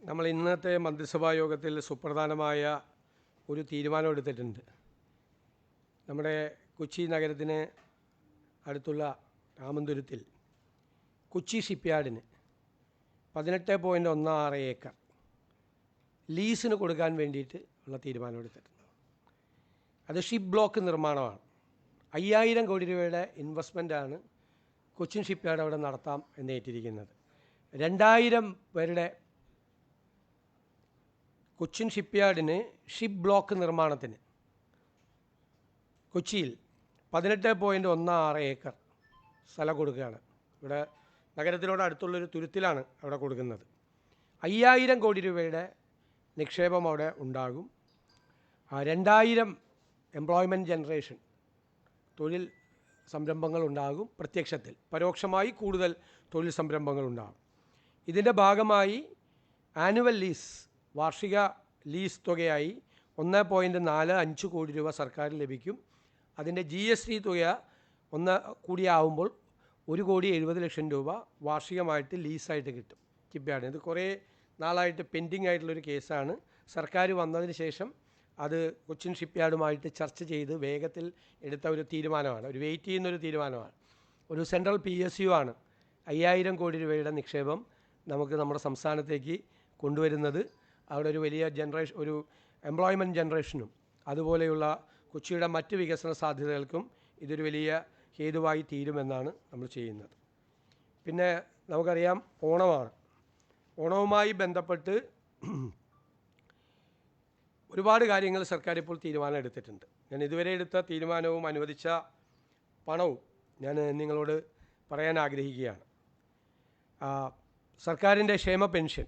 നമ്മൾ ഇന്നത്തെ മന്ത്രിസഭാ യോഗത്തിൽ സുപ്രധാനമായ ഒരു തീരുമാനമെടുത്തിട്ടുണ്ട്. നമ്മുടെ കൊച്ചി നഗരത്തിന് അടുത്തുള്ള രാമന്തുരത്തിൽ കൊച്ചി ഷിപ്പ്യാർഡിന് 18.16 ഏക്കർ ലീസിന് കൊടുക്കാൻ വേണ്ടിയിട്ട് ഉള്ള തീരുമാനമെടുത്തിട്ടുണ്ട്. അത് ഷിപ്പ് ബ്ലോക്ക് നിർമ്മാണമാണ്. 5000 കോടി രൂപയുടെ ഇൻവെസ്റ്റ്മെൻറ്റാണ് കൊച്ചിൻ ഷിപ്പ്യാർഡ് അവിടെ നടത്താം എന്നേറ്റിരിക്കുന്നത്. 2000 പേരുടെ കൊച്ചിൻ ഷിപ്പ്യാർഡിന് ഷിപ്പ് ബ്ലോക്ക് നിർമ്മാണത്തിന് കൊച്ചിയിൽ 18.16 ഏക്കർ സ്ഥലം കൊടുക്കുകയാണ്. ഇവിടെ നഗരത്തിനോട് അടുത്തുള്ളൊരു തുരുത്തിലാണ് അവിടെ കൊടുക്കുന്നത്. 5000 കോടി രൂപയുടെ നിക്ഷേപം അവിടെ ഉണ്ടാകും. 2000 എംപ്ലോയ്മെൻറ്റ് ജനറേഷൻ തൊഴിൽ സംരംഭങ്ങൾ ഉണ്ടാകും. പ്രത്യക്ഷത്തിൽ പരോക്ഷമായി കൂടുതൽ തൊഴിൽ സംരംഭങ്ങൾ ഉണ്ടാകും. ഇതിൻ്റെ ഭാഗമായി ആനുവൽ ലീസ്, വാർഷിക ലീസ് തുകയായി 1.45 കോടി രൂപ സർക്കാരിന് ലഭിക്കും. അതിൻ്റെ GST തുക കൂടിയാവുമ്പോൾ 1,70,00,000 രൂപ വാർഷികമായിട്ട് ലീസായിട്ട് കിട്ടും ഷിപ്പ്യാർഡിന്. ഇത് കുറേ നാളായിട്ട് പെൻഡിങ് ആയിട്ടുള്ളൊരു കേസാണ്. സർക്കാർ വന്നതിന് ശേഷം അത് കൊച്ചിൻ ഷിപ്പ്യാർഡുമായിട്ട് ചർച്ച ചെയ്ത് വേഗത്തിൽ എടുത്ത ഒരു തീരുമാനമാണ്, ഒരു വെയിറ്റ് ചെയ്യുന്നൊരു തീരുമാനമാണ്. ഒരു സെൻട്രൽ PSU ആണ് 5000 കോടി രൂപയുടെ നിക്ഷേപം നമുക്ക് നമ്മുടെ സംസ്ഥാനത്തേക്ക് കൊണ്ടുവരുന്നത്. അവിടെ ഒരു വലിയ ഒരു എംപ്ലോയ്മെൻറ്റ് ജനറേഷനും അതുപോലെയുള്ള കൊച്ചിയുടെ മറ്റ് വികസന സാധ്യതകൾക്കും ഇതൊരു വലിയ ഹേതുവായി തീരുമെന്നാണ് നമ്മൾ ചെയ്യുന്നത്. പിന്നെ നമുക്കറിയാം ഓണമാണ്. ഓണവുമായി ബന്ധപ്പെട്ട് ഒരുപാട് കാര്യങ്ങൾ സർക്കാർ ഇപ്പോൾ തീരുമാനം എടുത്തിട്ടുണ്ട്. ഞാൻ ഇതുവരെ എടുത്ത തീരുമാനവും അനുവദിച്ച പണവും ഞാൻ നിങ്ങളോട് പറയാൻ ആഗ്രഹിക്കുകയാണ്. സർക്കാരിൻ്റെ ക്ഷേമ പെൻഷൻ,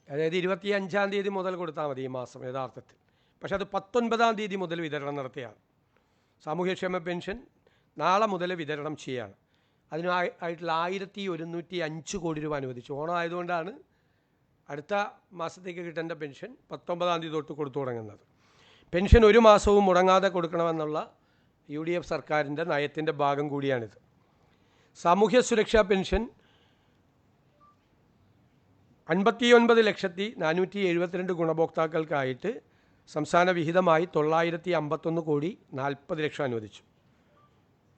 അതായത് 25-ാം തീയതി മുതൽ കൊടുത്താൽ മതി ഈ മാസം യഥാർത്ഥത്തിൽ. പക്ഷേ അത് 19-ാം തീയതി മുതൽ വിതരണം നടത്തുകയാണ്. സാമൂഹ്യക്ഷേമ പെൻഷൻ നാളെ മുതൽ വിതരണം ചെയ്യുകയാണ്. അതിനായിട്ടുള്ള 1105 കോടി രൂപ അനുവദിച്ചു. ഓണം ആയതുകൊണ്ടാണ് അടുത്ത മാസത്തേക്ക് കിട്ടേണ്ട പെൻഷൻ 19-ാം തീയതി തൊട്ട് കൊടുത്തു തുടങ്ങുന്നത്. പെൻഷൻ ഒരു മാസവും മുടങ്ങാതെ കൊടുക്കണമെന്നുള്ള UDF സർക്കാരിൻ്റെ നയത്തിൻ്റെ ഭാഗം കൂടിയാണിത്. സാമൂഹ്യ സുരക്ഷാ പെൻഷൻ 59,472 ഗുണഭോക്താക്കൾക്കായിട്ട് സംസ്ഥാന വിഹിതമായി 951 കോടി 40 ലക്ഷം അനുവദിച്ചു.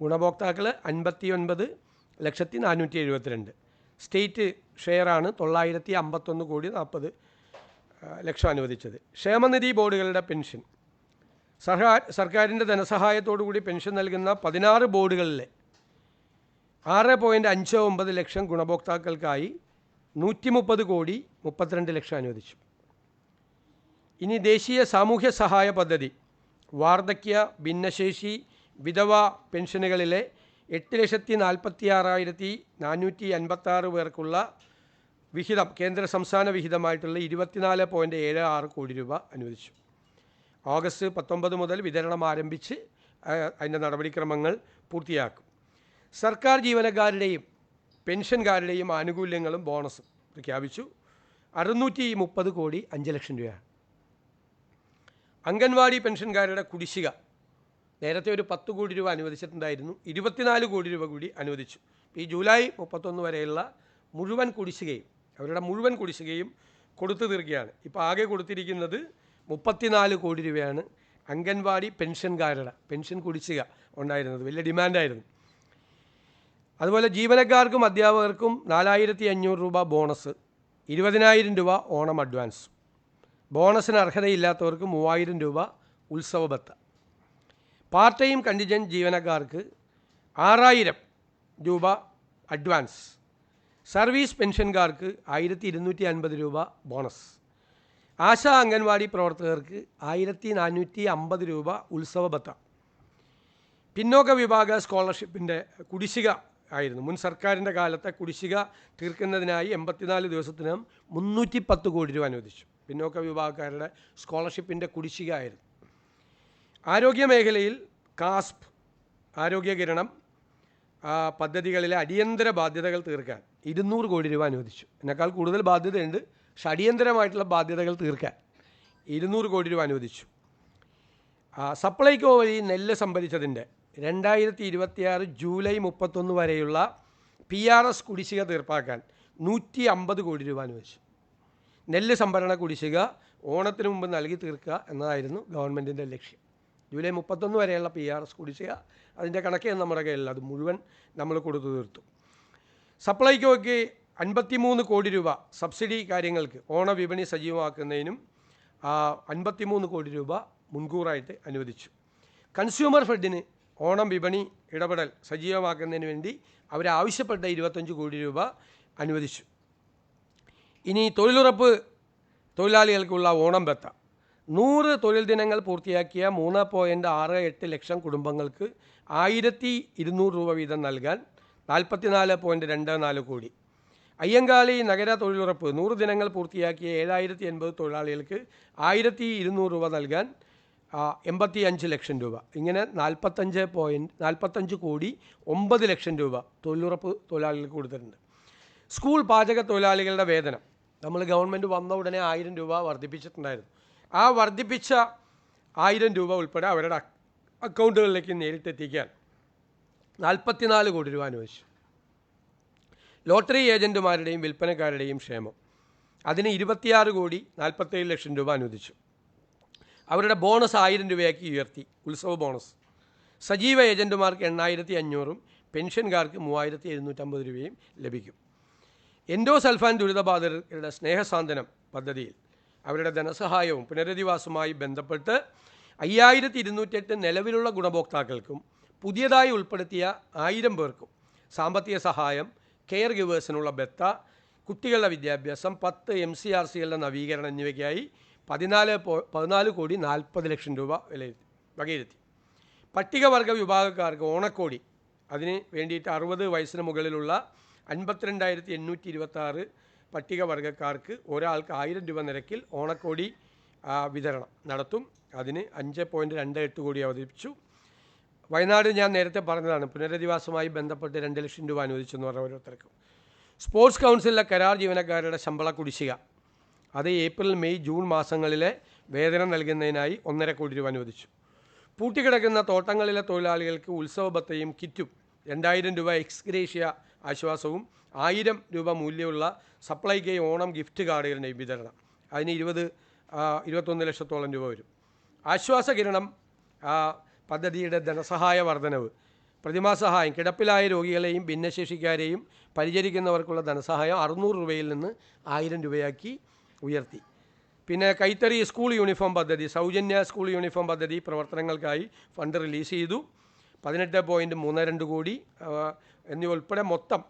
ഗുണഭോക്താക്കൾ 59,472. സ്റ്റേറ്റ് ഷെയറാണ് 951 കോടി 40 ലക്ഷം അനുവദിച്ചത്. ക്ഷേമനിധി ബോർഡുകളുടെ പെൻഷൻ, സർക്കാരിൻ്റെ ധനസഹായത്തോടുകൂടി പെൻഷൻ നൽകുന്ന 16 ബോർഡുകളിലെ 6.59 ലക്ഷം ഗുണഭോക്താക്കൾക്കായി 130 കോടി 32 ലക്ഷം അനുവദിച്ചു. ഇനി ദേശീയ സാമൂഹ്യ സഹായ പദ്ധതി, വാർദ്ധക്യ, ഭിന്നശേഷി, വിധവ പെൻഷനുകളിലെ 8,46,456 പേർക്കുള്ള വിഹിതം, കേന്ദ്ര സംസ്ഥാന വിഹിതമായിട്ടുള്ള 24.76 കോടി രൂപ അനുവദിച്ചു. ഓഗസ്റ്റ് 19 മുതൽ വിതരണം ആരംഭിച്ച് അതിൻ്റെ നടപടിക്രമങ്ങൾ പൂർത്തിയാക്കും. സർക്കാർ ജീവനക്കാരുടെയും പെൻഷൻകാരുടെയും ആനുകൂല്യങ്ങളും ബോണസും പ്രഖ്യാപിച്ചു. 630 കോടി 5 ലക്ഷം രൂപയാണ്. അംഗൻവാടി പെൻഷൻകാരുടെ കുടിശ്ശിക നേരത്തെ ഒരു 10 കോടി രൂപ അനുവദിച്ചിട്ടുണ്ടായിരുന്നു. 24 കോടി രൂപ കൂടി അനുവദിച്ചു. ഈ ജൂലൈ 31 വരെയുള്ള മുഴുവൻ കുടിശ്ശികയും കൊടുത്തു തീർക്കുകയാണ്. ഇപ്പോൾ ആകെ കൊടുത്തിരിക്കുന്നത് 34 കോടി രൂപയാണ്. അംഗൻവാടി പെൻഷൻകാരുടെ പെൻഷൻ കുടിശ്ശിക ഉണ്ടായിരുന്നത് വലിയ ഡിമാൻഡായിരുന്നു. അതുപോലെ ജീവനക്കാർക്കും അധ്യാപകർക്കും 4,500 രൂപ ബോണസ്, 20,000 രൂപ ഓണം അഡ്വാൻസ്. ബോണസിന് അർഹതയില്ലാത്തവർക്ക് 3,000 രൂപ ഉത്സവ ബത്ത. പാർട്ട് ടൈം കണ്ടിജൻറ്റ് ജീവനക്കാർക്ക് 6,000 രൂപ അഡ്വാൻസ്. സർവീസ് പെൻഷൻകാർക്ക് 1,250 രൂപ ബോണസ്. ആശാ അംഗൻവാടി പ്രവർത്തകർക്ക് 1,450 രൂപ ഉത്സവ ബത്ത. പിന്നോക്ക വിഭാഗ സ്കോളർഷിപ്പിൻ്റെ കുടിശ്ശിക ആയിരുന്നു. മുൻ സർക്കാരിൻ്റെ കാലത്തെ കുടിശ്ശിക തീർക്കുന്നതിനായി 84 ദിവസത്തിനകം 310 കോടി രൂപ അനുവദിച്ചു. പിന്നോക്ക വിഭാഗക്കാരുടെ സ്കോളർഷിപ്പിൻ്റെ കുടിശ്ശിക ആയിരുന്നു. ആരോഗ്യ മേഖലയിൽ കാസ്പ്, ആരോഗ്യകിരണം പദ്ധതികളിലെ അടിയന്തര ബാധ്യതകൾ തീർക്കാൻ 200 കോടി രൂപ അനുവദിച്ചു. ഇതിനേക്കാൾ കൂടുതൽ ബാധ്യതയുണ്ട്, പക്ഷെ അടിയന്തരമായിട്ടുള്ള ബാധ്യതകൾ തീർക്കാൻ 200 കോടി രൂപ അനുവദിച്ചു. സപ്ലൈകോ വഴി നെല്ല് സംഭരിച്ചതിൻ്റെ 2026 ജൂലൈ 31 വരെയുള്ള PRS കുടിശ്ശിക തീർപ്പാക്കാൻ 150 കോടി രൂപ അനുവദിച്ചു. നെല്ല് സംഭരണ കുടിശ്ശിക ഓണത്തിന് മുമ്പ് നൽകി തീർക്കുക എന്നതായിരുന്നു ഗവൺമെൻറ്റിൻ്റെ ലക്ഷ്യം. ജൂലൈ 31 വരെയുള്ള PRS കുടിശ്ശിക അതിൻ്റെ കണക്കേ നമ്മുടെ കയ്യിലുള്ള അത് മുഴുവൻ നമ്മൾ കൊടുത്തു തീർത്തു. സപ്ലൈകോയ്ക്ക് 53 കോടി രൂപ സബ്സിഡി കാര്യങ്ങൾക്ക് ഓണവിപണി സജീവമാക്കുന്നതിനും 53 കോടി രൂപ മുൻകൂറായിട്ട് അനുവദിച്ചു. കൺസ്യൂമർ ഫെഡിന് ഓണം വിപണി ഇടപെടൽ സജീവമാക്കുന്നതിന് വേണ്ടി അവരാവശ്യപ്പെട്ട 25 കോടി രൂപ അനുവദിച്ചു. ഇനി തൊഴിലുറപ്പ് തൊഴിലാളികൾക്കുള്ള ഓണം ബത്ത 100 തൊഴിൽ ദിനങ്ങൾ പൂർത്തിയാക്കിയ 3.68 ലക്ഷം കുടുംബങ്ങൾക്ക് 1200 രൂപ വീതം നൽകാൻ 44.24 കോടി. അയ്യങ്കാളി നഗര തൊഴിലുറപ്പ് 100 ദിനങ്ങൾ പൂർത്തിയാക്കിയ 7080 തൊഴിലാളികൾക്ക് 1200 രൂപ നൽകാൻ 85 ലക്ഷം രൂപ. ഇങ്ങനെ 45 കോടി 9 ലക്ഷം രൂപ തൊഴിലുറപ്പ് തൊഴിലാളികൾക്ക് കൊടുത്തിട്ടുണ്ട്. സ്കൂൾ പാചക തൊഴിലാളികളുടെ വേതനം നമ്മൾ ഗവൺമെൻറ് വന്ന ഉടനെ 1000 രൂപ വർദ്ധിപ്പിച്ചിട്ടുണ്ടായിരുന്നു. ആ വർദ്ധിപ്പിച്ച 1000 രൂപ ഉൾപ്പെടെ അവരുടെ അക്കൗണ്ടുകളിലേക്ക് നേരിട്ടെത്തിക്കാൻ 44 കോടി രൂപ അനുവദിച്ചു. ലോട്ടറി ഏജൻറ്റുമാരുടെയും വിൽപ്പനക്കാരുടെയും ക്ഷേമം അതിന് 26 കോടി 47 ലക്ഷം രൂപ അനുവദിച്ചു. അവരുടെ ബോണസ് 1000 രൂപയാക്കി ഉയർത്തി. ഉത്സവ ബോണസ് സജീവ ഏജൻറ്റുമാർക്ക് 8500 പെൻഷൻകാർക്ക് 3750 രൂപയും ലഭിക്കും. എൻഡോസൾഫാൻ ദുരിതബാധിതരുടെ സ്നേഹസാന്ത്വനം പദ്ധതിയിൽ അവരുടെ ധനസഹായവും പുനരധിവാസവുമായി ബന്ധപ്പെട്ട് 5208 നിലവിലുള്ള ഗുണഭോക്താക്കൾക്കും പുതിയതായി ഉൾപ്പെടുത്തിയ 1000 പേർക്കും സാമ്പത്തിക സഹായം, കെയർ ഗിവേഴ്സിനുള്ള ബത്ത, കുട്ടികളുടെ വിദ്യാഭ്യാസം, 10 MCRCകളുടെ നവീകരണം എന്നിവയ്ക്കായി 14 കോടി 40 ലക്ഷം രൂപ വകയിരുത്തി. പട്ടികവർഗ വിഭാഗക്കാർക്ക് ഓണക്കോടി അതിന് വേണ്ടിയിട്ട് 60 വയസ്സിന് മുകളിലുള്ള 52,826 പട്ടികവർഗക്കാർക്ക് ഒരാൾക്ക് 1000 രൂപ നിരക്കിൽ ഓണക്കോടി വിതരണം നടത്തും. അതിന് 5.28 കോടി അവതരിപ്പിച്ചു. വയനാട് ഞാൻ നേരത്തെ പറഞ്ഞതാണ്, പുനരധിവാസവുമായി ബന്ധപ്പെട്ട് 2 ലക്ഷം രൂപ അനുവദിച്ചെന്ന് പറഞ്ഞ ഓരോരുത്തർക്കും. സ്പോർട്സ് കൗൺസിലിലെ കരാർ ജീവനക്കാരുടെ ശമ്പള കുടിശ്ശിക അത് ഏപ്രിൽ, മെയ്, ജൂൺ മാസങ്ങളിലെ വേതനം നൽകുന്നതിനായി 1.5 കോടി രൂപ അനുവദിച്ചു. പൂട്ടിക്കിടക്കുന്ന തോട്ടങ്ങളിലെ തൊഴിലാളികൾക്ക് ഉത്സവ ബത്തയും കിറ്റും 2000 രൂപ എക്സ്ഗ്രേഷ്യ ആശ്വാസവും 1000 രൂപ മൂല്യമുള്ള സപ്ലൈകോ ഓണം ഗിഫ്റ്റ് കാർഡുകളുടെ വിതരണം അതിന് 21 ലക്ഷത്തോളം രൂപ വരും. ആശ്വാസകിരണം പദ്ധതിയുടെ ധനസഹായ വർധനവ്, പ്രതിമാസ സഹായം, കിടപ്പിലായ രോഗികളെയും ഭിന്നശേഷിക്കാരെയും പരിചരിക്കുന്നവർക്കുള്ള ധനസഹായം 600 രൂപയിൽ നിന്ന് 1000 രൂപയാക്കി ഉയർത്തി. പിന്നെ കൈത്തറി സ്കൂൾ യൂണിഫോം പദ്ധതി, സൗജന്യ സ്കൂൾ യൂണിഫോം പദ്ധതി പ്രവർത്തനങ്ങൾക്കായി ഫണ്ട് റിലീസ് ചെയ്തു. 18.32 കോടി എന്നിവ ഉൾപ്പെടെ മൊത്തം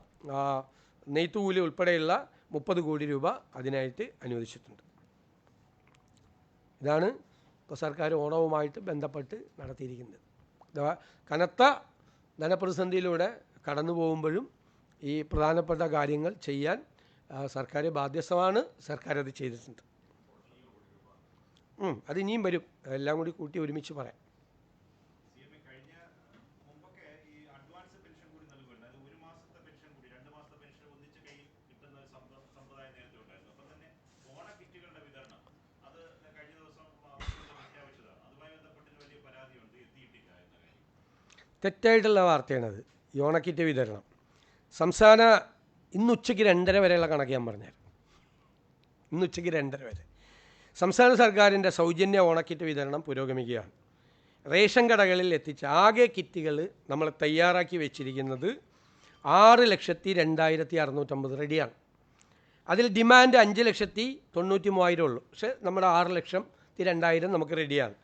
നെയ്ത്തുകൂലി ഉൾപ്പെടെയുള്ള 30 കോടി രൂപ അതിനായിട്ട് അനുവദിച്ചിട്ടുണ്ട്. ഇതാണ് ഇപ്പോൾ സർക്കാർ ഓണവുമായിട്ട് ബന്ധപ്പെട്ട് നടത്തിയിരിക്കുന്നത്. കനത്ത ധനപ്രതിസന്ധിയിലൂടെ കടന്നു പോകുമ്പോഴും ഈ പ്രധാനപ്പെട്ട കാര്യങ്ങൾ ചെയ്യാൻ സർക്കാർ ബാധ്യസ്ഥമാണ്. സർക്കാർ അത് ചെയ്തിട്ടുണ്ട്. അത് ഇനിയും വരും. എല്ലാം കൂടി കൂട്ടി ഒരുമിച്ച് പറയാം. തെറ്റായിട്ടുള്ള വാർത്തയാണത്. ഈ ഓണക്കിറ്റ് വിതരണം സംസ്ഥാന ഇന്നുച്ചയ്ക്ക് 2:30 വരെയുള്ള കണക്ക് ഞാൻ പറഞ്ഞുതരാം. ഇന്നുച്ചയ്ക്ക് 2:30 വരെ സംസ്ഥാന സർക്കാരിൻ്റെ സൗജന്യ ഓണക്കിറ്റ് വിതരണം പുരോഗമിക്കുകയാണ്. റേഷൻ കടകളിൽ എത്തിച്ച ആകെ കിറ്റുകൾ നമ്മൾ തയ്യാറാക്കി വെച്ചിരിക്കുന്നത് 6,02,650 റെഡിയാണ്. അതിൽ ഡിമാൻഡ് 5,93,000 ഉള്ളൂ. പക്ഷേ നമ്മുടെ 6,02,000 നമുക്ക് റെഡിയാണ്.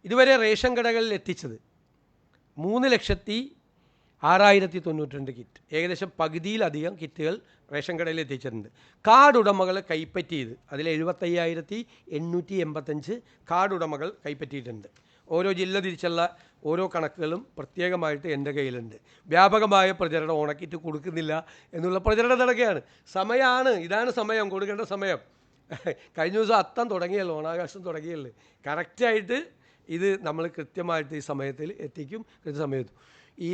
ഇതുവരെ റേഷൻ കടകളിൽ എത്തിച്ചത് 3,06,092 കിറ്റ്. ഏകദേശം പകുതിയിലധികം കിറ്റുകൾ റേഷൻ കടയിൽ എത്തിച്ചിട്ടുണ്ട്. കാർഡ് ഉടമകൾ കൈപ്പറ്റിയത് അതിൽ 75,885 കാർഡ് ഉടമകൾ കൈപ്പറ്റിയിട്ടുണ്ട്. ഓരോ ജില്ല തിരിച്ചുള്ള ഓരോ കണക്കുകളും പ്രത്യേകമായിട്ട് എൻ്റെ കയ്യിലുണ്ട്. വ്യാപകമായ പ്രചരണം ഓണക്കിറ്റ് കൊടുക്കുന്നില്ല എന്നുള്ള പ്രചരണം നടക്കുകയാണ്. സമയമാണ്, ഇതാണ് സമയം, കൊടുക്കേണ്ട സമയം. കഴിഞ്ഞ ദിവസം അത്തം തുടങ്ങിയല്ലോ, ഓണാഘോഷം തുടങ്ങിയല്ലോ. കറക്റ്റായിട്ട് ഇത് നമ്മൾ കൃത്യമായിട്ട് ഈ സമയത്തിൽ എത്തിക്കും. കൃത്യസമയത്ത് ഈ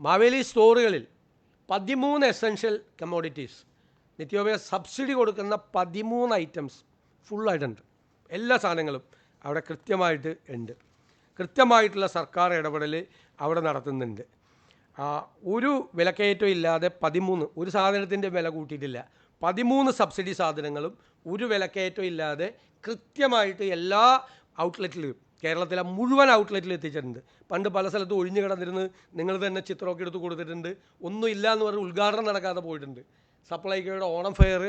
മാവേലി സ്റ്റോറുകളിൽ 13 എസെൻഷ്യൽ കമ്മോഡിറ്റീസ് നിത്യോപയോഗ സബ്സിഡി കൊടുക്കുന്ന 13 ഐറ്റംസ് ഫുള്ളായിട്ടുണ്ട്. എല്ലാ സാധനങ്ങളും അവിടെ കൃത്യമായിട്ട് ഉണ്ട്. കൃത്യമായിട്ടുള്ള സർക്കാർ ഇടപെടൽ അവിടെ നടത്തുന്നുണ്ട്. ഒരു വിലക്കയറ്റം ഇല്ലാതെ 13 ഒരു സാധനത്തിൻ്റെ വില കൂട്ടിയിട്ടില്ല. 13 സബ്സിഡി സാധനങ്ങളും ഒരു വിലക്കയറ്റം ഇല്ലാതെ കൃത്യമായിട്ട് എല്ലാ ഔട്ട്ലെറ്റിലും കേരളത്തിലെ മുഴുവൻ ഔട്ട്ലെറ്റിലും എത്തിച്ചിട്ടുണ്ട്. പണ്ട് പല സ്ഥലത്തും ഒഴിഞ്ഞു കിടന്നിരുന്ന് നിങ്ങൾ തന്നെ ചിത്രമൊക്കെ എടുത്ത് കൊടുത്തിട്ടുണ്ട്. ഒന്നും ഇല്ല എന്ന് പറഞ്ഞ് ഉദ്ഘാടനം നടക്കാതെ പോയിട്ടുണ്ട്. സപ്ലൈകോയുടെ ഓണം ഫെയർ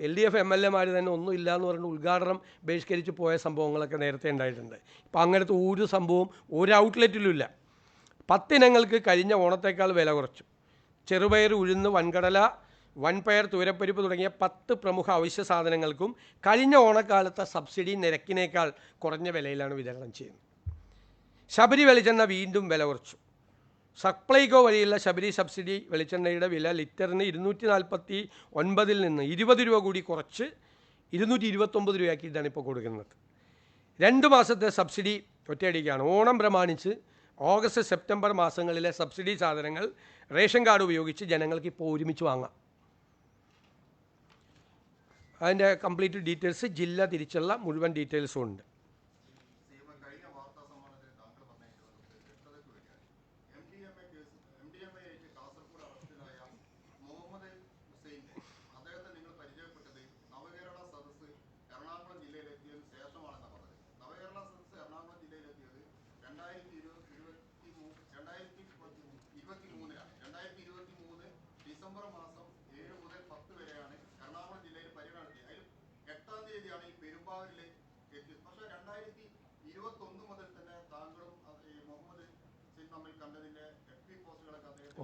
LDF MLA തന്നെ ഒന്നും ഇല്ല എന്ന് പറഞ്ഞ് ഉദ്ഘാടനം ബഹിഷ്കരിച്ച് പോയ സംഭവങ്ങളൊക്കെ നേരത്തെ ഉണ്ടായിട്ടുണ്ട്. ഇപ്പം അങ്ങനത്തെ ഒരു സംഭവം ഒരു ഔട്ട്ലെറ്റിലും ഇല്ല. 10 ഇനങ്ങൾക്ക് കഴിഞ്ഞ ഓണത്തേക്കാൾ വില കുറച്ചു. ചെറുപയർ, ഉഴുന്ന്, വൻകടല, വൻപയർ, തുവരപ്പരിപ്പ് തുടങ്ങിയ 10 പ്രമുഖ അവശ്യ സാധനങ്ങൾക്കും കഴിഞ്ഞ ഓണക്കാലത്തെ സബ്സിഡി നിരക്കിനേക്കാൾ കുറഞ്ഞ വിലയിലാണ് വിതരണം ചെയ്യുന്നത്. ശബരി വെളിച്ചെണ്ണ വീണ്ടും വില കുറച്ചു. സപ്ലൈകോ വഴിയുള്ള ശബരി സബ്സിഡി വെളിച്ചെണ്ണയുടെ വില ലിറ്ററിന് 249 നിന്ന് 20 രൂപ കൂടി കുറച്ച് 229 രൂപയാക്കിയിട്ടാണ് ഇപ്പോൾ കൊടുക്കുന്നത്. 2 മാസത്തെ സബ്സിഡി ഒറ്റയടിക്കാണ്. ഓണം പ്രമാണിച്ച് ഓഗസ്റ്റ് സെപ്റ്റംബർ മാസങ്ങളിലെ സബ്സിഡി സാധനങ്ങൾ റേഷൻ കാർഡ് ഉപയോഗിച്ച് ജനങ്ങൾക്ക് ഇപ്പോൾ ഒരുമിച്ച് വാങ്ങാം. അതിൻ്റെ കംപ്ലീറ്റ് ഡീറ്റെയിൽസ് ജില്ല തിരിച്ചുള്ള മുഴുവൻ ഡീറ്റെയിൽസും ഉണ്ട്.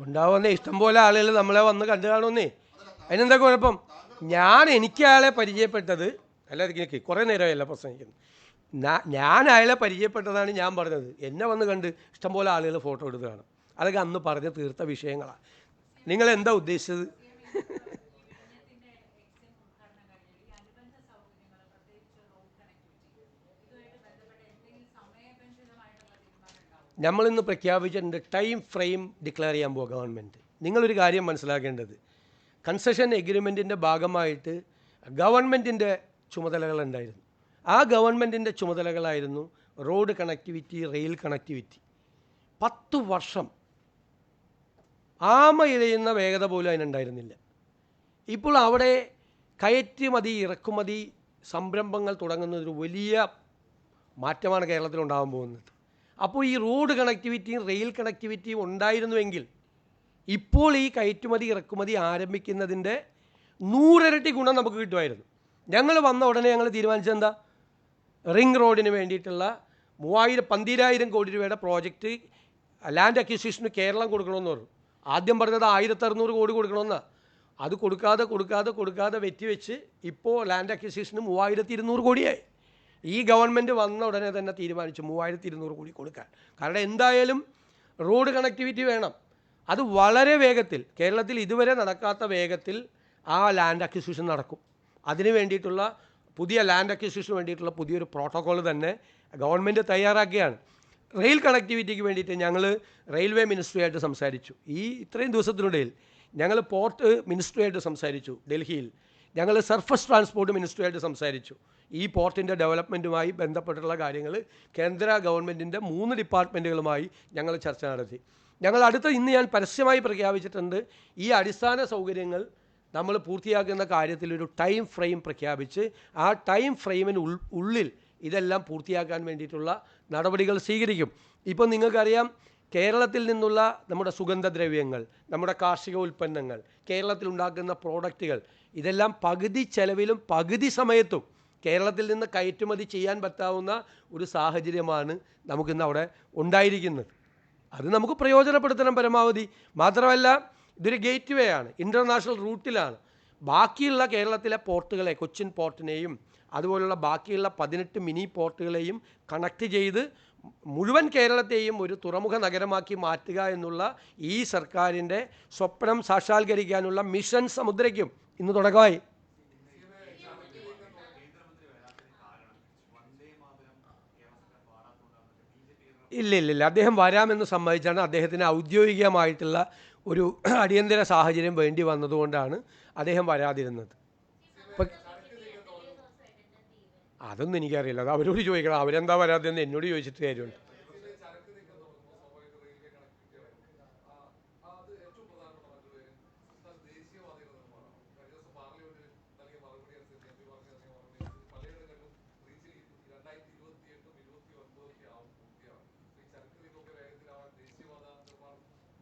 ഉണ്ടാവുന്നേ ഇഷ്ടംപോലെ ആളുകൾ നമ്മളെ വന്ന് കണ്ടു കാണുന്നേ. അതിനെന്താ കുഴപ്പം? എനിക്ക് അയാളെ പരിചയപ്പെട്ടത് അല്ലാതെ കുറേ നേരമായല്ല പ്രസംഗിക്കുന്നു. ഞാൻ അയാളെ പരിചയപ്പെട്ടതാണ് ഞാൻ പറഞ്ഞത്. എന്നെ വന്ന് കണ്ട് ഇഷ്ടംപോലെ ആളുകൾ ഫോട്ടോ എടുത്ത് കാണും. അതൊക്കെ അന്ന് പറഞ്ഞ് തീർത്ത വിഷയങ്ങളാണ്. നിങ്ങൾ എന്താ ഉദ്ദേശിച്ചത്? നമ്മളിന്ന് പ്രഖ്യാപിച്ചിട്ടുണ്ട് ടൈം ഫ്രെയിം ഡിക്ലെയർ ചെയ്യാൻ പോകുക ഗവൺമെൻറ്. നിങ്ങളൊരു കാര്യം മനസ്സിലാക്കേണ്ടത്, കൺസെഷൻ എഗ്രിമെൻറ്റിൻ്റെ ഭാഗമായിട്ട് ഗവൺമെൻറ്റിൻ്റെ ചുമതലകളുണ്ടായിരുന്നു. ആ ഗവൺമെൻറ്റിൻ്റെ ചുമതലകളായിരുന്നു റോഡ് കണക്ടിവിറ്റി, റെയിൽ കണക്ടിവിറ്റി. 10 വർഷം ആമ ഇഴയുന്ന വേഗത പോലും അതിനുണ്ടായിരുന്നില്ല. ഇപ്പോൾ അവിടെ കയറ്റുമതി ഇറക്കുമതി സംരംഭങ്ങൾ തുടങ്ങുന്നതൊരു വലിയ മാറ്റമാണ് കേരളത്തിലുണ്ടാകാൻ പോകുന്നത്. അപ്പോൾ ഈ റോഡ് കണക്ടിവിറ്റിയും റെയിൽ കണക്ടിവിറ്റിയും ഉണ്ടായിരുന്നുവെങ്കിൽ ഇപ്പോൾ ഈ കയറ്റുമതി ഇറക്കുമതി ആരംഭിക്കുന്നതിൻ്റെ 100 ഇരട്ടി ഗുണം നമുക്ക് കിട്ടുമായിരുന്നു. ഞങ്ങൾ വന്ന ഉടനെ ഞങ്ങൾ തീരുമാനിച്ചത് എന്താ? റിംഗ് റോഡിന് വേണ്ടിയിട്ടുള്ള 12,000 കോടി രൂപയുടെ പ്രോജക്റ്റ് ലാൻഡ് അക്വിസിഷന് കേരളം കൊടുക്കണമെന്ന് പറഞ്ഞു. ആദ്യം പറഞ്ഞത് 1,600 കോടി കൊടുക്കണമെന്നാണ്. അത് കൊടുക്കാതെ വെച്ച് ഇപ്പോൾ ലാൻഡ് അക്വിസിഷന് 3,200 കോടിയായി. ഈ ഗവൺമെൻറ് വന്ന ഉടനെ തന്നെ തീരുമാനിച്ചു 3,200 കോടി കൊടുക്കാൻ. കാരണം എന്തായാലും റോഡ് കണക്ടിവിറ്റി വേണം. അത് വളരെ വേഗത്തിൽ, കേരളത്തിൽ ഇതുവരെ നടക്കാത്ത വേഗത്തിൽ ആ ലാൻഡ് അക്വിസിഷൻ നടക്കും. അതിന് വേണ്ടിയിട്ടുള്ള പുതിയ ലാൻഡ് അക്വിസിഷന് വേണ്ടിയിട്ടുള്ള പുതിയൊരു പ്രോട്ടോക്കോൾ തന്നെ ഗവൺമെൻറ് തയ്യാറാക്കുകയാണ്. റെയിൽ കണക്ടിവിറ്റിക്ക് വേണ്ടിയിട്ട് ഞങ്ങൾ റെയിൽവേ മിനിസ്ട്രിയായിട്ട് സംസാരിച്ചു. ഇത്രയും ദിവസത്തിനിടയിൽ ഞങ്ങൾ പോർട്ട് മിനിസ്ട്രിയായിട്ട് സംസാരിച്ചു ഡൽഹിയിൽ. ഞങ്ങൾ സർഫസ് ട്രാൻസ്പോർട്ട് മിനിസ്ട്രിയായിട്ട് സംസാരിച്ചു. ഈ പോർട്ടിൻ്റെ ഡെവലപ്മെൻറ്റുമായി ബന്ധപ്പെട്ടുള്ള കാര്യങ്ങൾ കേന്ദ്ര ഗവൺമെൻറ്റിൻ്റെ 3 ഡിപ്പാർട്ട്മെൻറ്റുകളുമായി ഞങ്ങൾ ചർച്ച നടത്തി. ഞങ്ങൾ ഇന്ന് ഞാൻ പരസ്യമായി പ്രഖ്യാപിച്ചിട്ടുണ്ട്, ഈ അടിസ്ഥാന സൗകര്യങ്ങൾ നമ്മൾ പൂർത്തിയാക്കുന്ന കാര്യത്തിലൊരു ടൈം ഫ്രെയിം പ്രഖ്യാപിച്ച് ആ ടൈം ഫ്രെയിമിന് ഉള്ളിൽ ഇതെല്ലാം പൂർത്തിയാക്കാൻ വേണ്ടിയിട്ടുള്ള നടപടികൾ സ്വീകരിക്കും. ഇപ്പോൾ നിങ്ങൾക്കറിയാം, കേരളത്തിൽ നിന്നുള്ള നമ്മുടെ സുഗന്ധദ്രവ്യങ്ങൾ, നമ്മുടെ കാർഷിക ഉൽപ്പന്നങ്ങൾ, കേരളത്തിലുണ്ടാക്കുന്ന പ്രോഡക്റ്റുകൾ, ഇതെല്ലാം പകുതി ചെലവിലും പകുതി സമയത്തും കേരളത്തിൽ നിന്ന് കയറ്റുമതി ചെയ്യാൻ പറ്റാവുന്ന ഒരു സാഹചര്യമാണ് നമുക്കിന്ന് അവിടെ ഉണ്ടായിരിക്കുന്നത്. അത് നമുക്ക് പ്രയോജനപ്പെടുത്തണം പരമാവധി. മാത്രമല്ല, ഇതൊരു ഗേറ്റ് വേ ആണ്, ഇൻ്റർനാഷണൽ റൂട്ടിലാണ്. ബാക്കിയുള്ള കേരളത്തിലെ പോർട്ടുകളെ, കൊച്ചിൻ പോർട്ടിനെയും അതുപോലുള്ള ബാക്കിയുള്ള 18 മിനി പോർട്ടുകളെയും കണക്ട് ചെയ്ത് മുഴുവൻ കേരളത്തെയും ഒരു തുറമുഖ നഗരമാക്കി മാറ്റുക എന്നുള്ള ഈ സർക്കാരിൻ്റെ സ്വപ്നം സാക്ഷാത്കരിക്കാനുള്ള മിഷൻ സമുദ്രയ്ക്കും ഇന്ന് തുടക്കമായി. ഇല്ല, അദ്ദേഹം വരാമെന്ന് സമ്മതിച്ചാണ്. അദ്ദേഹത്തിന് ഔദ്യോഗികമായിട്ടുള്ള ഒരു അടിയന്തര സാഹചര്യം വേണ്ടി വന്നതുകൊണ്ടാണ് അദ്ദേഹം വരാതിരുന്നത്. അതൊന്നും എനിക്കറിയില്ല, അത് അവരോട് ചോദിക്കണം. അവരെന്താ വരാതെന്ന് എന്നോട് ചോദിച്ചിട്ട് കാര്യമുണ്ട്.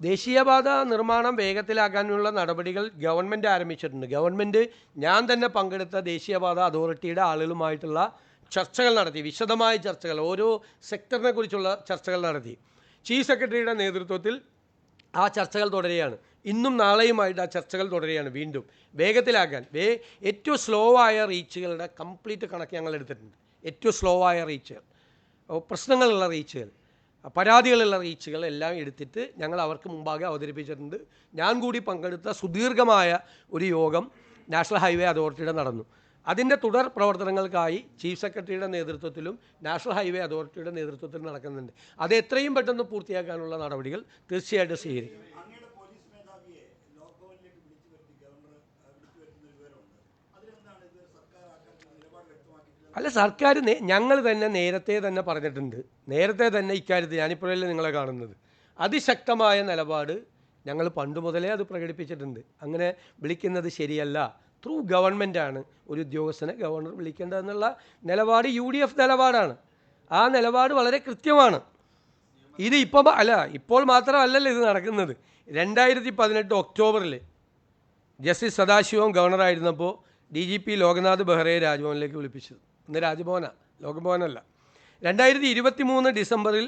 ദേശീയപാത നിർമ്മാണം വേഗത്തിലാക്കാനുള്ള നടപടികൾ ഗവൺമെൻറ് ആരംഭിച്ചിട്ടുണ്ട്. ഗവൺമെൻറ് ഞാൻ തന്നെ പങ്കെടുത്ത ദേശീയപാത അതോറിറ്റിയുടെ ആളുകളുമായിട്ടുള്ള ചർച്ചകൾ നടത്തി, വിശദമായ ചർച്ചകൾ, ഓരോ സെക്ടറിനെ കുറിച്ചുള്ള ചർച്ചകൾ നടത്തി. ചീഫ് സെക്രട്ടറിയുടെ നേതൃത്വത്തിൽ ആ ചർച്ചകൾ തുടരുകയാണ്. ഇന്നും നാളെയുമായിട്ട് ആ ചർച്ചകൾ തുടരുകയാണ്. വീണ്ടും വേഗത്തിലാക്കാൻ ഏറ്റവും സ്ലോ ആയ റീച്ചുകളുടെ കംപ്ലീറ്റ് കണക്ക് ഞങ്ങൾ എടുത്തിട്ടുണ്ട്. ഏറ്റവും സ്ലോ ആയ റീച്ചുകൾ, പ്രശ്നങ്ങളുള്ള റീച്ചുകൾ, പരാതികളുള്ള റീച്ചുകൾ എല്ലാം എടുത്തിട്ട് ഞങ്ങൾ അവർക്ക് മുമ്പാകെ അവതരിപ്പിച്ചിട്ടുണ്ട്. ഞാൻ കൂടി പങ്കെടുത്ത സുദീർഘമായ ഒരു യോഗം നാഷണൽ ഹൈവേ അതോറിറ്റിയുടെ നടന്നു. അതിൻ്റെ തുടർ പ്രവർത്തനങ്ങൾക്കായി ചീഫ് സെക്രട്ടറിയുടെ നേതൃത്വത്തിലും നാഷണൽ ഹൈവേ അതോറിറ്റിയുടെ നേതൃത്വത്തിലും നടക്കുന്നുണ്ട്. അത് എത്രയും പെട്ടെന്ന് പൂർത്തിയാക്കാനുള്ള നടപടികൾ തീർച്ചയായിട്ടും സ്വീകരിക്കും. അല്ല, സർക്കാർ ഞങ്ങൾ തന്നെ നേരത്തെ തന്നെ പറഞ്ഞിട്ടുണ്ട്. നേരത്തെ തന്നെ ഇക്കാര്യത്തിൽ ഞാനിപ്പോഴല്ലേ നിങ്ങളെ കാണുന്നത്, അതിശക്തമായ നിലപാട് ഞങ്ങൾ പണ്ട് മുതലേ അത് പ്രകടിപ്പിച്ചിട്ടുണ്ട്. അങ്ങനെ വിളിക്കുന്നത് ശരിയല്ല. ത്രൂ ഗവൺമെൻറ്റാണ് ഒരു ഉദ്യോഗസ്ഥനെ ഗവർണർ വിളിക്കേണ്ടതെന്നുള്ള നിലപാട് UDF നിലപാടാണ്. ആ നിലപാട് വളരെ കൃത്യമാണ്. ഇത് ഇപ്പോൾ മാത്രമല്ലല്ലോ ഇത് നടക്കുന്നത്. 2018 ഒക്ടോബറിൽ ജസ്റ്റിസ് സദാശിവം ഗവർണറായിരുന്നപ്പോൾ DGP ലോക്നാഥ് ബെഹ്റയെ രാജ്ഭവനിലേക്ക് വിളിപ്പിച്ചത്. ഇന്ന് രാജ്ഭവനാണ്, ലോക്ഭവനല്ല. 2023 ഡിസംബറിൽ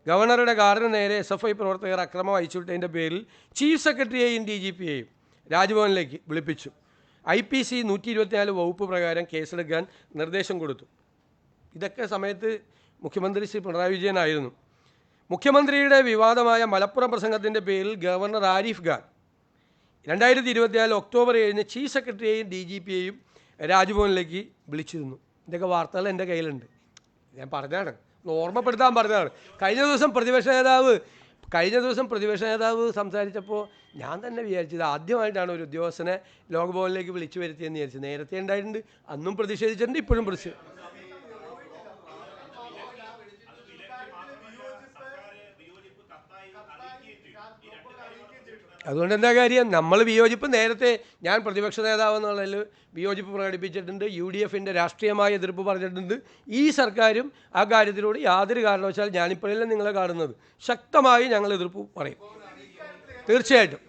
ഗവർണറുടെ കാറിന് നേരെ SFI പ്രവർത്തകർ അക്രമം അയച്ചുവിട്ടതിൻ്റെ പേരിൽ ചീഫ് സെക്രട്ടറിയെയും DGPയെയും രാജ്ഭവനിലേക്ക് വിളിപ്പിച്ചു. IPC 124 വകുപ്പ് പ്രകാരം കേസെടുക്കാൻ നിർദ്ദേശം കൊടുത്തു. ഇതൊക്കെ സമയത്ത് മുഖ്യമന്ത്രി ശ്രീ പിണറായി വിജയനായിരുന്നു. മുഖ്യമന്ത്രിയുടെ വിവാദമായ മലപ്പുറം പ്രസംഗത്തിൻ്റെ പേരിൽ governor Arif Khan 2024 October 7 chief സെക്രട്ടറിയെയും DGPയെയും രാജ്ഭവനിലേക്ക് വിളിച്ചിരുന്നു. ഇതൊക്കെ വാർത്തകൾ എൻ്റെ കയ്യിലുണ്ട്. ഞാൻ പറഞ്ഞതാണ്, ഓർമ്മപ്പെടുത്താൻ പറഞ്ഞതാണ്. കഴിഞ്ഞ ദിവസം പ്രതിപക്ഷ നേതാവ് സംസാരിച്ചപ്പോൾ ഞാൻ തന്നെ വിചാരിച്ചത് ആദ്യമായിട്ടാണ് ഒരു ഉദ്യോഗസ്ഥനെ ലോക്ഭവനിലേക്ക് വിളിച്ചു വരുത്തിയെന്ന് വിചാരിച്ചത്. നേരത്തെ ഉണ്ടായിട്ടുണ്ട്, അന്നും പ്രതിഷേധിച്ചിട്ടുണ്ട്, ഇപ്പോഴും അതുകൊണ്ട് എന്താ കാര്യം? നമ്മൾ വിയോജിപ്പ് നേരത്തെ, ഞാൻ പ്രതിപക്ഷ നേതാവ് എന്നുള്ളതിൽ വിയോജിപ്പ് പ്രകടിപ്പിച്ചിട്ടുണ്ട്. UDFൻ്റെ രാഷ്ട്രീയമായ എതിർപ്പ് പറഞ്ഞിട്ടുണ്ട്. ഈ സർക്കാരും ആ കാര്യത്തിലൂടെ യാതൊരു കാരണവശാൽ, ഞാനിപ്പോഴല്ലേ നിങ്ങളെ കാണുന്നത്, ശക്തമായി ഞങ്ങൾ എതിർപ്പ് പറയും. തീർച്ചയായിട്ടും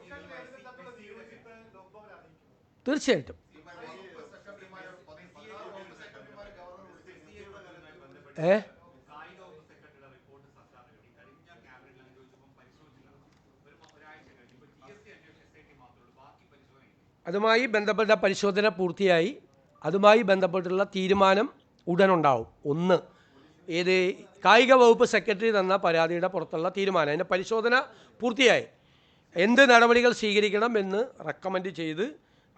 അതുമായി ബന്ധപ്പെട്ട പരിശോധന പൂർത്തിയായി. അതുമായി ബന്ധപ്പെട്ടുള്ള തീരുമാനം ഉടനുണ്ടാവും. ഒന്ന്, കായിക വകുപ്പ് സെക്രട്ടറി തന്ന പരാതിയുടെ പുറത്തുള്ള തീരുമാനം, അതിൻ്റെ പരിശോധന പൂർത്തിയായി. എന്ത് നടപടികൾ സ്വീകരിക്കണം എന്ന് റെക്കമെൻഡ് ചെയ്ത്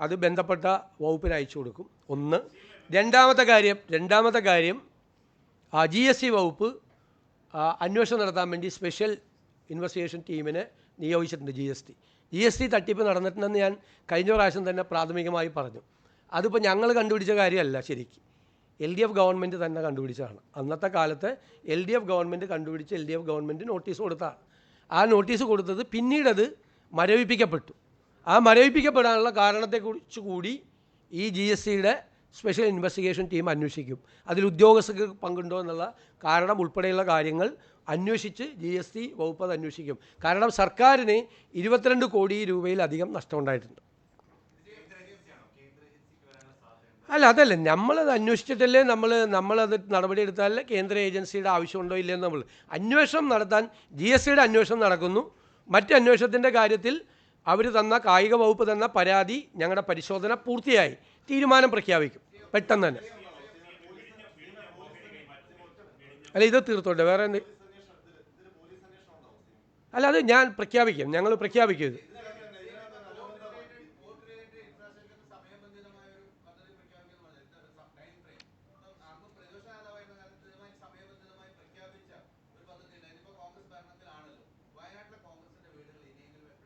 അത് ബന്ധപ്പെട്ട വകുപ്പിന് അയച്ചു കൊടുക്കും. ഒന്ന്. രണ്ടാമത്തെ കാര്യം GST വകുപ്പ് അന്വേഷണം നടത്താൻ വേണ്ടി സ്പെഷ്യൽ ഇൻവെസ്റ്റിഗേഷൻ ടീമിനെ നിയോഗിച്ചിട്ടുണ്ട്. GST തട്ടിപ്പ് നടന്നിട്ടുണ്ടെന്ന് ഞാൻ കഴിഞ്ഞ പ്രാവശ്യം തന്നെ പ്രാഥമികമായി പറഞ്ഞു. അതിപ്പോൾ ഞങ്ങൾ കണ്ടുപിടിച്ച കാര്യമല്ല, ശരിക്കും LDF ഗവൺമെൻറ് തന്നെ കണ്ടുപിടിച്ചതാണ്. അന്നത്തെ കാലത്ത് LDF ഗവൺമെൻറ് കണ്ടുപിടിച്ച് LDF ഗവൺമെൻറ് നോട്ടീസ് കൊടുത്താണ്. ആ നോട്ടീസ് കൊടുത്തത് പിന്നീടത് മരവിപ്പിക്കപ്പെട്ടു. ആ മരവിപ്പിക്കപ്പെടാനുള്ള കാരണത്തെക്കുറിച്ച് കൂടി ഈ GSTയുടെ സ്പെഷ്യൽ ഇൻവെസ്റ്റിഗേഷൻ ടീം അന്വേഷിക്കും. അതിൽ ഉദ്യോഗസ്ഥർക്ക് പങ്കുണ്ടോ എന്നുള്ള കാരണം ഉൾപ്പെടെയുള്ള കാര്യങ്ങൾ അന്വേഷിച്ച് GST വകുപ്പ് അത് അന്വേഷിക്കും. കാരണം സർക്കാരിന് 22 കോടി രൂപയിലധികം നഷ്ടമുണ്ടായിട്ടുണ്ട്. അതല്ല, നമ്മളത് അന്വേഷിച്ചിട്ടല്ലേ നമ്മളത് നടപടിയെടുത്താലേ കേന്ദ്ര ഏജൻസിയുടെ ആവശ്യമുണ്ടോ ഇല്ലയെന്ന് നമ്മൾ അന്വേഷണം നടത്താൻ GSTയുടെ അന്വേഷണം നടക്കുന്നു. മറ്റ് അന്വേഷണത്തിൻ്റെ കാര്യത്തിൽ അവർ തന്ന കായിക വകുപ്പ് തന്ന പരാതി ഞങ്ങളുടെ പരിശോധന പൂർത്തിയായി, തീരുമാനം പ്രഖ്യാപിക്കും പെട്ടെന്ന് തന്നെ. ഇത് തീർത്തോട്ടെ, വേറെ എന്ത്? അത് ഞാൻ പ്രഖ്യാപിക്കും, ഞങ്ങൾ പ്രഖ്യാപിക്കും ഇത്.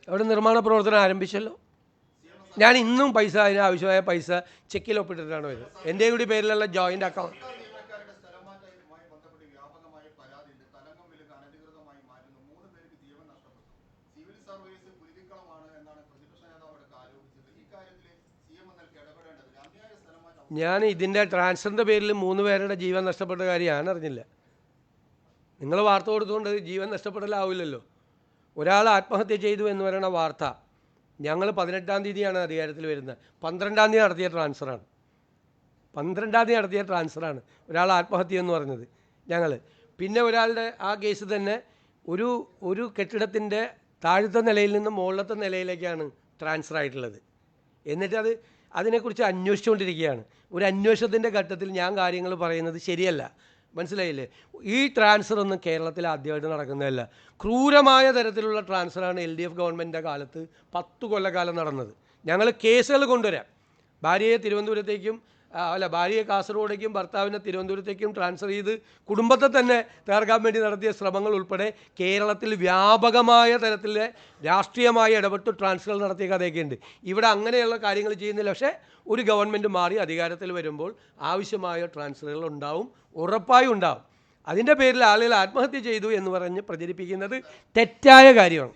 അവിടെ നിർമ്മാണ പ്രവർത്തനം ആരംഭിച്ചല്ലോ. ഞാൻ ഇന്നും അതിന് ആവശ്യമായ പൈസ ചെക്കിൽ ഒപ്പിട്ടിട്ടാണ് വരുന്നത്. എൻ്റെ കൂടി പേരിലുള്ള ജോയിൻ്റ് അക്കൗണ്ട്. ഞാൻ ഇതിൻ്റെ ട്രാൻസ്ഫറിൻ്റെ പേരിൽ 3 പേരുടെ ജീവൻ നഷ്ടപ്പെട്ട കാര്യം ഞാൻ അറിഞ്ഞില്ല. നിങ്ങൾ വാർത്ത കൊടുത്തുകൊണ്ട് ജീവൻ നഷ്ടപ്പെടലാവില്ലല്ലോ. ഒരാൾ ആത്മഹത്യ ചെയ്തു എന്ന് പറയുന്ന വാർത്ത ഞങ്ങൾ 18-ാം തീയതിയാണ് അധികാരത്തിൽ വരുന്നത്. 12-ാം തീയതി നടത്തിയ ട്രാൻസ്ഫറാണ്. 12-ാം തീയതി നടത്തിയ ട്രാൻസ്ഫറാണ് ഒരാൾ ആത്മഹത്യ എന്ന് പറഞ്ഞത് ഞങ്ങൾ. പിന്നെ ഒരാളുടെ ആ കേസ് തന്നെ ഒരു കെട്ടിടത്തിൻ്റെ താഴത്തെ നിലയിൽ നിന്ന് മുകളിലത്തെ നിലയിലേക്കാണ് ട്രാൻസ്ഫർ ആയിട്ടുള്ളത്. എന്നിട്ട് അതിനെക്കുറിച്ച് അന്വേഷിച്ചുകൊണ്ടിരിക്കുകയാണ്. ഒരു അന്വേഷണത്തിൻ്റെ ഘട്ടത്തിൽ ഞാൻ കാര്യങ്ങൾ പറയുന്നത് ശരിയല്ല, മനസ്സിലായില്ലേ? ഈ ട്രാൻസ്ഫർ ഒന്നും കേരളത്തിൽ ആദ്യമായിട്ട് നടക്കുന്നതല്ല. ക്രൂരമായ തരത്തിലുള്ള ട്രാൻസ്ഫറാണ് LDF ഗവൺമെൻറ്റിൻ്റെ കാലത്ത് 10 കൊല്ലക്കാലം നടന്നത്. ഞങ്ങൾ കേസുകൾ കൊണ്ടുവരാം. ഭാര്യയെ തിരുവനന്തപുരത്തേക്കും ഭാര്യയെ കാസർഗോഡേക്കും ഭർത്താവിനെ തിരുവനന്തപുരത്തേക്കും ട്രാൻസ്ഫർ ചെയ്ത് കുടുംബത്തെ തന്നെ തകർക്കാൻ വേണ്ടി നടത്തിയ ശ്രമങ്ങൾ ഉൾപ്പെടെ കേരളത്തിൽ വ്യാപകമായ തരത്തിലെ രാഷ്ട്രീയമായി ഇടപെട്ട് ട്രാൻസ്ഫർ നടത്തിയ കഥയൊക്കെ ഉണ്ട്. ഇവിടെ അങ്ങനെയുള്ള കാര്യങ്ങൾ ചെയ്യുന്നില്ല. പക്ഷേ ഒരു ഗവൺമെൻറ് മാറി അധികാരത്തിൽ വരുമ്പോൾ ആവശ്യമായ ട്രാൻസ്ഫറുകൾ ഉണ്ടാവും, ഉറപ്പായും ഉണ്ടാവും. അതിൻ്റെ പേരിൽ ആളുകൾ ആത്മഹത്യ ചെയ്തു എന്ന് പറഞ്ഞ് പ്രചരിപ്പിക്കുന്നത് തെറ്റായ കാര്യമാണ്.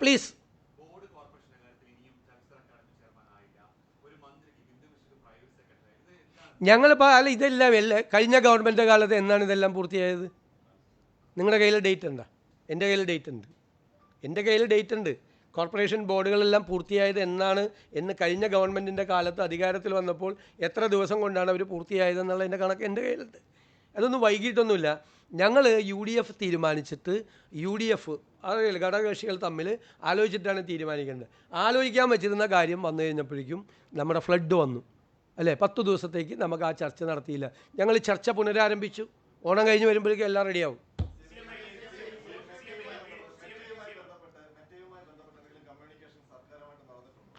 പ്ലീസ്, ഞങ്ങളിപ്പോൾ ഇതെല്ലാം കഴിഞ്ഞ ഗവൺമെൻറ് കാലത്ത് എന്നാണ് ഇതെല്ലാം പൂർത്തിയായത്? നിങ്ങളുടെ കയ്യിൽ ഡേറ്റ് ഉണ്ടോ? എൻ്റെ കയ്യിൽ ഡേറ്റ് ഉണ്ട്. കോർപ്പറേഷൻ ബോർഡുകളെല്ലാം പൂർത്തിയായത് എന്നാണ് എന്ന് കഴിഞ്ഞ ഗവൺമെൻറ്റിൻ്റെ കാലത്ത് അധികാരത്തിൽ വന്നപ്പോൾ എത്ര ദിവസം കൊണ്ടാണ് അവർ പൂർത്തിയായതെന്നുള്ളതിൻ്റെ കണക്ക് എൻ്റെ കയ്യിലുണ്ട്. അതൊന്നും വൈകിട്ടൊന്നുമില്ല. ഞങ്ങൾ UDF തീരുമാനിച്ചിട്ട് അറിയില്ല, ഘടകകക്ഷികൾ തമ്മിൽ ആലോചിച്ചിട്ടാണ് തീരുമാനിക്കേണ്ടത്. ആലോചിക്കാൻ വെച്ചിരുന്ന കാര്യം വന്നു കഴിഞ്ഞപ്പോഴേക്കും നമ്മുടെ ഫ്ലഡ് വന്നു, അല്ലേ? 10 ദിവസത്തേക്ക് നമുക്ക് ആ ചർച്ച നടത്തിയില്ല. ഞങ്ങൾ ചർച്ച പുനരാരംഭിച്ചു. ഓണം കഴിഞ്ഞ് വരുമ്പോഴേക്കും എല്ലാം റെഡിയാവും.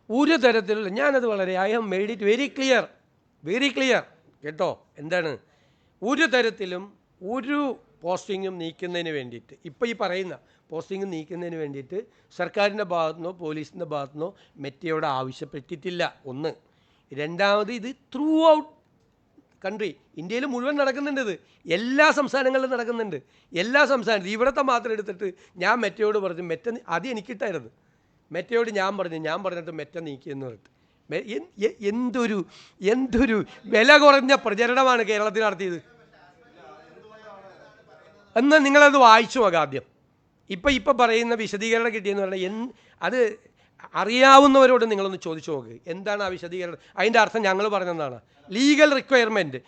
ഒരു തരത്തിലുള്ള ഞാനത് I have made it very clear കേട്ടോ. എന്താണ്? ഒരു തരത്തിലും ഒരു പോസ്റ്റിങ്ങും നീക്കുന്നതിന് വേണ്ടിയിട്ട്, ഇപ്പോൾ ഈ പറയുന്ന പോസ്റ്റിംഗ് നീക്കുന്നതിന് വേണ്ടിയിട്ട് സർക്കാരിൻ്റെ ഭാഗത്തുനിന്നോ പോലീസിൻ്റെ ഭാഗത്തുനിന്നോ മെറ്റയോട് ആവശ്യപ്പെട്ടിട്ടില്ല. ഒന്ന്. രണ്ടാമത്, ഇത് ത്രൂ ഔട്ട് കൺട്രി, ഇന്ത്യയിൽ മുഴുവൻ നടക്കുന്നുണ്ട്. ഇത് എല്ലാ സംസ്ഥാനങ്ങളിലും നടക്കുന്നുണ്ട്. എല്ലാ സംസ്ഥാനത്തും. ഇവിടുത്തെ മാത്രം എടുത്തിട്ട് ഞാൻ മെറ്റയോട് പറഞ്ഞു, അത് എനിക്കിട്ടായിരുന്നു. മെറ്റയോട് ഞാൻ പറഞ്ഞിട്ട് മെറ്റ നീക്കിയെന്ന് പറഞ്ഞിട്ട് എന്തൊരു വില കുറഞ്ഞ പ്രചരണമാണ് കേരളത്തിൽ നടത്തിയത്. എന്നാൽ നിങ്ങളത് വായിച്ചു നോക്കാം ആദ്യം. ഇപ്പം പറയുന്ന വിശദീകരണം കിട്ടിയെന്ന് പറഞ്ഞാൽ അത് അറിയാവുന്നവരോട് നിങ്ങളൊന്ന് ചോദിച്ചു നോക്ക്. എന്താണ് ആ വിശദീകരണം? അതിൻ്റെ അർത്ഥം ഞങ്ങൾ പറഞ്ഞതാണ് ലീഗൽ റിക്വയർമെൻറ്റ്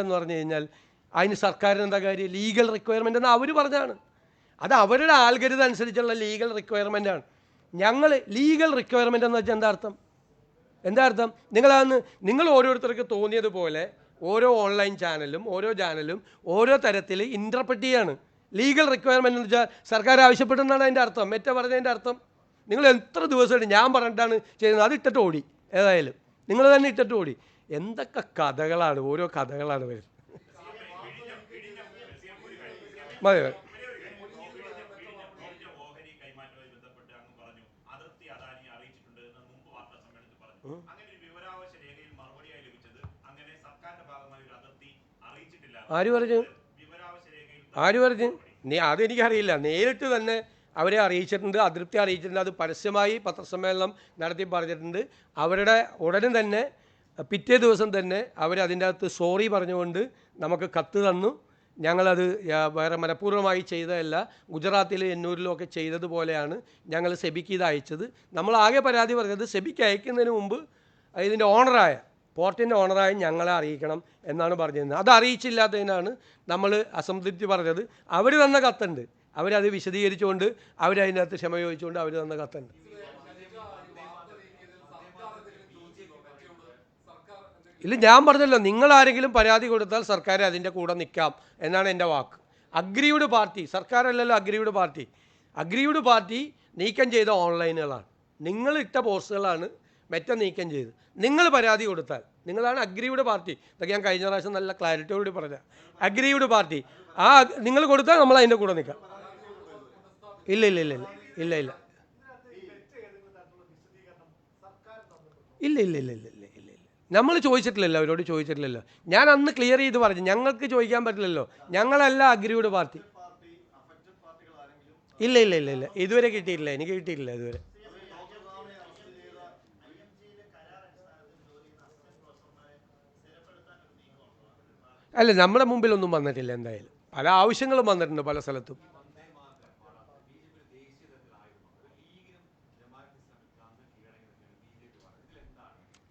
എന്ന് പറഞ്ഞു കഴിഞ്ഞാൽ അതിന് സർക്കാരിന് എന്താ കാര്യം? ലീഗൽ റിക്വയർമെൻ്റ് എന്ന് അവർ പറഞ്ഞാണ്. അത് അവരുടെ ആൽഗരിതം അനുസരിച്ചുള്ള ലീഗൽ റിക്വയർമെൻറ്റാണ്. ഞങ്ങൾ ലീഗൽ റിക്വയർമെൻ്റ് എന്ന് വെച്ചാൽ എന്താ അർത്ഥം? നിങ്ങൾ ഓരോരുത്തർക്ക് തോന്നിയതുപോലെ ഓരോ ഓൺലൈൻ ചാനലും ഓരോ തരത്തിൽ ഇൻ്റർപ്രറ്റ് ചെയ്യാണ്. ലീഗൽ റിക്വയർമെൻ്റ് എന്ന് വെച്ചാൽ സർക്കാർ ആവശ്യപ്പെട്ടെന്നാണ് അതിൻ്റെ അർത്ഥം. മെറ്റ പറഞ്ഞതിൻ്റെ അർത്ഥം. നിങ്ങൾ എത്ര ദിവസമായിട്ട് ഞാൻ പറഞ്ഞിട്ടാണ് ചെയ്യുന്നത്, അത് ഇട്ടിട്ട് ഓടി. ഏതായാലും നിങ്ങൾ തന്നെ ഇട്ടിട്ട് ഓടി. എന്തൊക്കെ കഥകളാണ്, ഓരോ കഥകളാണ് വരുന്നത്. മതി. ആര് പറഞ്ഞു? അതെനിക്കറിയില്ല. നേരിട്ട് തന്നെ അവരെ അറിയിച്ചിട്ടുണ്ട്, അതൃപ്തി അറിയിച്ചിട്ടുണ്ട്. അത് പരസ്യമായി പത്രസമ്മേളനം നടത്തി പറഞ്ഞിട്ടുണ്ട്. അവരുടെ ഉടനെ തന്നെ പിറ്റേ ദിവസം തന്നെ അവരതിൻ്റെ അകത്ത് സോറി പറഞ്ഞുകൊണ്ട് നമുക്ക് കത്ത് തന്നു. ഞങ്ങളത് വേറെ മനഃപൂർവ്വമായി ചെയ്തതല്ല, ഗുജറാത്തിലും എന്നൂരിലും ഒക്കെ ചെയ്തതുപോലെയാണ് ഞങ്ങൾ സെബിക്ക് ഇത് അയച്ചത്. നമ്മളാകെ പരാതി പറഞ്ഞത് സെബിക്ക് അയക്കുന്നതിന് മുമ്പ് ഇതിൻ്റെ പോർട്ടിൻ്റെ ഓണറായ ഞങ്ങളെ അറിയിക്കണം എന്നാണ് പറഞ്ഞിരുന്നത്. അത് അറിയിച്ചില്ലാത്തതിനാണ് നമ്മൾ അസംതൃപ്തി പറഞ്ഞത്. അവർ തന്ന കത്തുണ്ട്, അവരത് വിശദീകരിച്ചുകൊണ്ട് അവരതിൻ്റെ അകത്ത് ക്ഷമ ചോദിച്ചുകൊണ്ട് അവർ തന്ന കത്തുണ്ട്. ഇല്ല, ഞാൻ പറഞ്ഞല്ലോ, നിങ്ങളാരെങ്കിലും പരാതി കൊടുത്താൽ സർക്കാർ അതിൻ്റെ കൂടെ നിൽക്കാം എന്നാണ് എൻ്റെ വാക്ക്. അഗ്രീവ്ഡ് പാർട്ടി, സർക്കാരല്ലല്ലോ അഗ്രീവ്ഡ് പാർട്ടി നീക്കം ചെയ്ത ഓൺലൈനുകളാണ്, നിങ്ങളിട്ട പോസ്റ്റുകളാണ് മെറ്റ നീക്കം ചെയ്ത്. നിങ്ങൾ പരാതി കൊടുത്താൽ നിങ്ങളാണ് അഗ്രീവ്ഡ് പാർട്ടി. ഇതൊക്കെ ഞാൻ കഴിഞ്ഞ പ്രാവശ്യം നല്ല ക്ലാരിറ്റിയോടുകൂടി പറഞ്ഞ അഗ്രീവ്ഡ് പാർട്ടി. നിങ്ങൾ കൊടുത്താൽ നമ്മൾ അതിൻ്റെ കൂടെ നിൽക്കാം. ഇല്ല നമ്മൾ ചോദിച്ചിട്ടില്ലല്ലോ, അവരോട് ചോദിച്ചിട്ടില്ലല്ലോ. ഞാൻ അന്ന് ക്ലിയർ ചെയ്ത് പറഞ്ഞു, ഞങ്ങൾക്ക് ചോദിക്കാൻ പറ്റില്ലല്ലോ, ഞങ്ങളല്ല അഗ്രീവ്ഡ് പാർട്ടി. ഇല്ല ഇതുവരെ കിട്ടിയിട്ടില്ല, എനിക്ക് കിട്ടിയിട്ടില്ല ഇതുവരെ. അല്ല, നമ്മുടെ മുമ്പിലൊന്നും വന്നിട്ടില്ല. എന്തായാലും പല ആവശ്യങ്ങളും വന്നിട്ടുണ്ട് പല സ്ഥലത്തും.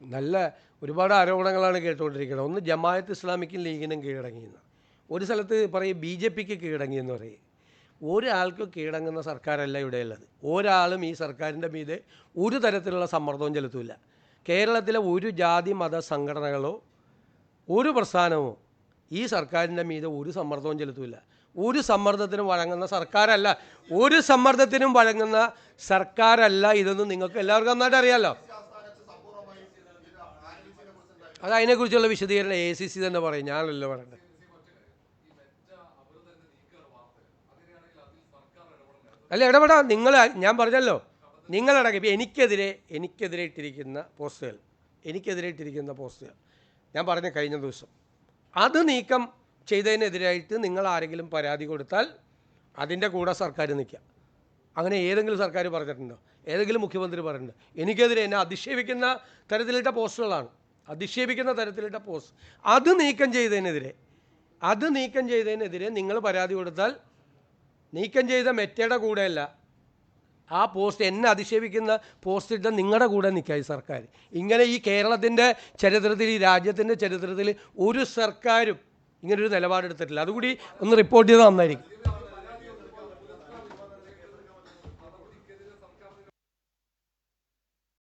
നല്ല ഒരുപാട് ആരോപണങ്ങളാണ് കേട്ടുകൊണ്ടിരിക്കുന്നത്. ഒന്ന് ജമാഅത്ത് ഇസ്ലാമിക്കും ലീഗിനും കീഴടങ്ങിയെന്ന്, ഒരു സ്ഥലത്ത് പറയും ബി ജെ പിക്ക് കീഴടങ്ങിയെന്ന് പറയും. ഒരാൾക്കും കീഴടങ്ങുന്ന സർക്കാരല്ല ഇവിടെയുള്ളത്. ഒരാളും ഈ സർക്കാരിൻ്റെ മീതെ ഒരു തരത്തിലുള്ള സമ്മർദ്ദവും ചെലുത്തില്ല. കേരളത്തിലെ ഒരു ജാതി മത സംഘടനകളോ ഒരു പ്രസ്ഥാനമോ ഈ സർക്കാരിൻ്റെ മീതെ ഒരു സമ്മർദ്ദവും ചെലുത്തില്ല. ഒരു സമ്മർദ്ദത്തിനും വഴങ്ങുന്ന സർക്കാരല്ല, ഒരു സമ്മർദ്ദത്തിനും വഴങ്ങുന്ന സർക്കാരല്ല ഇതെന്ന് നിങ്ങൾക്ക് എല്ലാവർക്കും നന്നായിട്ട് അറിയാമല്ലോ. അത് അതിനെക്കുറിച്ചുള്ള വിശദീകരണം ACC തന്നെ പറയും, ഞാനല്ലോ പറയണ്ടത്. അല്ല, ഇടപെടാം. ഞാൻ പറഞ്ഞല്ലോ, നിങ്ങളടക്കം ഇപ്പോൾ എനിക്കെതിരെ ഇട്ടിരിക്കുന്ന പോസ്റ്റുകൾ ഞാൻ പറഞ്ഞ കഴിഞ്ഞ ദിവസം അത് നീക്കം ചെയ്തതിനെതിരായിട്ട് നിങ്ങൾ ആരെങ്കിലും പരാതി കൊടുത്താൽ അതിൻ്റെ കൂടെ സർക്കാർ നിൽക്കുക. അങ്ങനെ ഏതെങ്കിലും സർക്കാർ പറഞ്ഞിട്ടുണ്ടോ? ഏതെങ്കിലും മുഖ്യമന്ത്രി പറഞ്ഞിട്ടുണ്ടോ? എനിക്കെതിരെ എന്നെ അധിക്ഷേപിക്കുന്ന തരത്തിലിട്ട പോസ്റ്റുകളാണ്, അധിക്ഷേപിക്കുന്ന തരത്തിലിട്ട പോസ്റ്റ്. അത് നീക്കം ചെയ്തതിനെതിരെ നിങ്ങൾ പരാതി കൊടുത്താൽ നീക്കം ചെയ്ത മെറ്റയുടെ കൂടെയല്ല, ആ പോസ്റ്റ് എന്നെ അധിക്ഷേപിക്കുന്ന പോസ്റ്റ് ഇട്ട നിങ്ങളുടെ കൂടെ നിൽക്കുക ഈ സർക്കാർ. ഇങ്ങനെ ഈ കേരളത്തിൻ്റെ ചരിത്രത്തിൽ, ഈ രാജ്യത്തിൻ്റെ ചരിത്രത്തിൽ ഒരു സർക്കാരും ഇങ്ങനൊരു നിലപാടെടുത്തിട്ടില്ല. അതുകൂടി ഒന്ന് റിപ്പോർട്ട് ചെയ്താൽ നന്നായിരിക്കും.